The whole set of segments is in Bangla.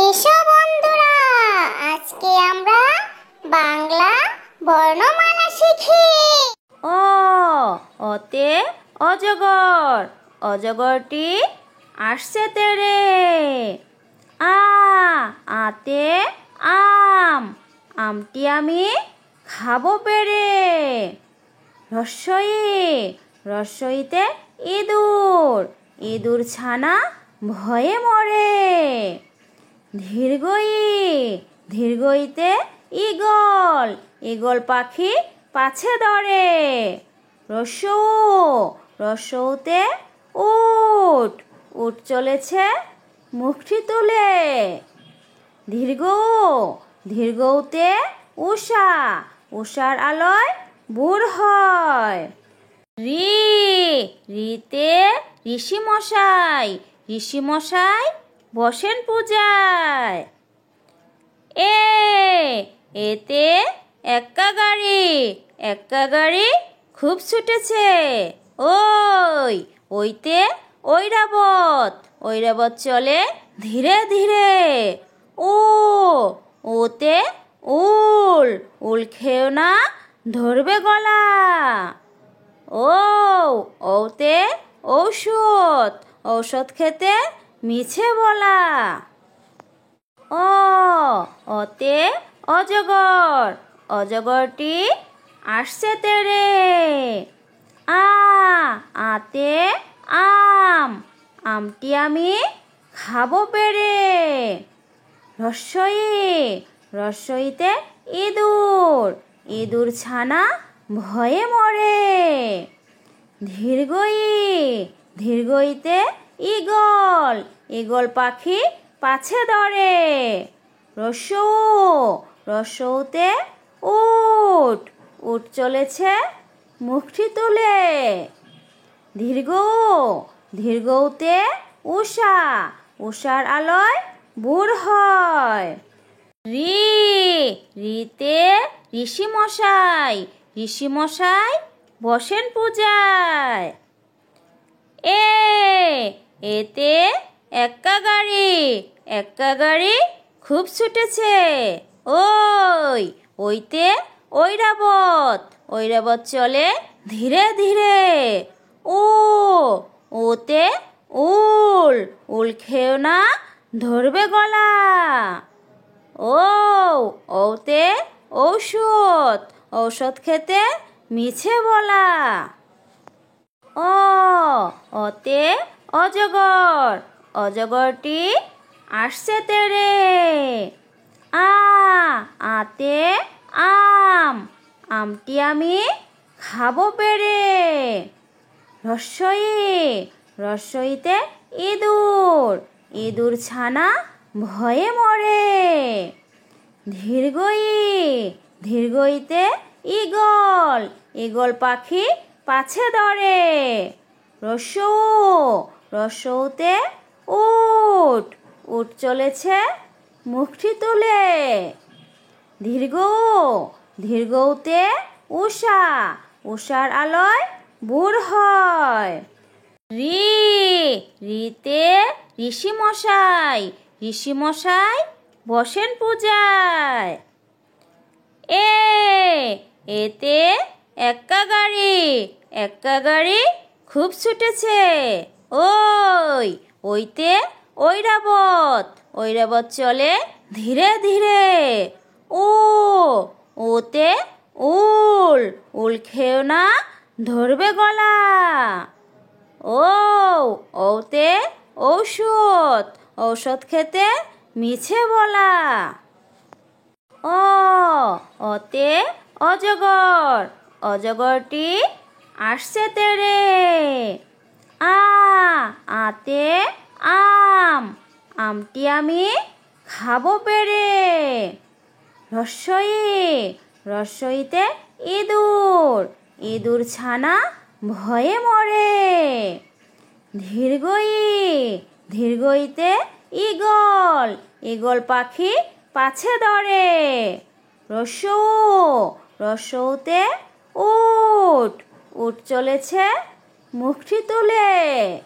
এসো বন্ধুরা, আজকে আমরা বাংলা বর্ণমালা শিখি। অ অতে অজগর, অজগরটি আসছে তেরে। আ আতে আম, আমটি আমি খাবো পেরে। রস্বই, রস্বইতে ইঁদুর, ইঁদুর ছানা ভয়ে মরে। ধীর্ঘই, ধীর্ঘইতে ঈগল, ঈগল পাখি পাছে ধরে। রস্যৌ, রস্যৌতে উট, উট চলেছে মুখটি তুলে। দীর্ঘ, দীর্ঘতে উষা, উষার আলোয় ভোর হয়। রি, রিতে ঋষি মশাই, ঋষি মশাই বসেন পূজায়। এ, এতে এক্কা গাড়ি, এক্কা গাড়ি খুব ছুটেছে। ওই, ওইতে ঐরাবত, ঐরাবত চলে ধীরে ধীরে। ও, ওতে উল, উল খেও না ধরবে গলা। ও, ওতে ঔষধ, ঔষধ খেতে মিছে বলা। অ, অতে অজগর, অজগরটি আসছে তেরে। আ, আতে আম, আমটি আমি খাবো পেরে। রস্বই, রস্বইতে ইঁদুর, ইঁদুর ছানা ভয়ে মরে। দীর্ঘই, দীর্ঘইতে ঈগল, ঈগল পাখি পাছে ধরে। রস্যৌ, রস্যৌতে উট, উট চলেছে মুখটি তুলে। দীর্ঘ, দীর্ঘতে উষা, উষার আলোয় ভোর হয়। রি, রিতে ঋষি মশাই, ঋষি মশাই বসেন পূজায়। এ, এতে এক্কা গাড়ি, এক্কা গাড়ি খুব ছুটেছে। ওই, ওইতে ঐরাবত, ঐরাবত চলে ধীরে ধীরে। ও, ওতে উল, উল খেও না ধরবে গলা। ও, ওতে ঔষধ, ঔষধ খেতে মিছে বলা। অ, অতে অজগর, অজগরটি আসছে তেরে। আ, আতে আম, আমটি আমি খাবো পেরে। রস্বই, রস্বইতে ইঁদুর, ইঁদুর ছানা ভয়ে মরে। দীর্ঘই, দীর্ঘইতে ঈগল, ঈগল পাখি পাছে ধরে। রস্যৌ, রস্যৌতে উট, উট চলেছে মুখটি তুলে। দীর্ঘ, দীর্ঘইতে ঈগল, ঈগল পাখি পাছে ধরে। রস্যৌ, রস্যৌতে উট, উট চলেছে মুখটি তুলে। দীর্ঘ, দীর্ঘইতে ঈগল, ঈগল পাখি পাছে ধরে। রস্যৌ, রস্যৌতে উট, উট চলেছে মুখটি তুলে। দীর্ঘ, দীর্ঘতে উষা, উষার আলোয় ভোর হয়। রি, রিতে ঋষি মশাই, ঋষি মশাই বসেন পূজায়। এ, এতে এক্কা গাড়ি, এক্কা গাড়ি খুব ছুটেছে। ওই, ওইতে ঐরাবত, ঐরাবত চলে ধীরে ধীরে। ও, ওতে উল, উল খেও না ধরবে গলা। ও, ওতে ঔষধ, ঔষধ খেতে মিছে বলা। অ, অতে অজগর, অজগরটি আসছে তেরে। আ, আতে আম, আমটি আমি খাবো পেরে। রস্বই, রস্বইতে ইঁদুর, ইঁদুর ছানা ভয়ে মরে। দীর্ঘই, দীর্ঘইতে ঈগল, ঈগল পাখি পাছে ধরে। রস্যৌ, রস্যৌতে উট, উট চলেছে মুখটি তুলে।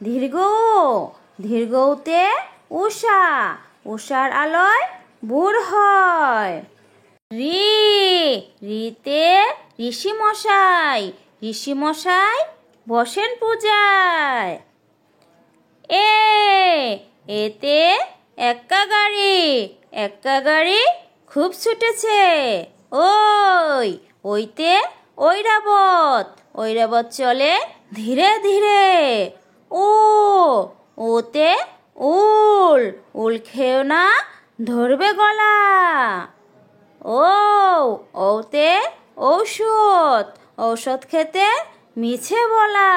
দীর্ঘ উ, দীর্ঘ উতে উষা, উষার আলোয় ভোর হয়। রি, রিতে ঋষি মশাই, ঋষি মশাই বসেন পূজায়। এ, এতে এক্কা গাড়ি, এক্কা গাড়ি খুব ছুটেছে। ওই, ওইতে ঐরাবত, ঐরাবত চলে ধীরে ধীরে। ও, ওতে উল, উল খেও না ধরবে গলা। ও, ওতে ঔষধ, ঔষধ খেতে মিছে বলা।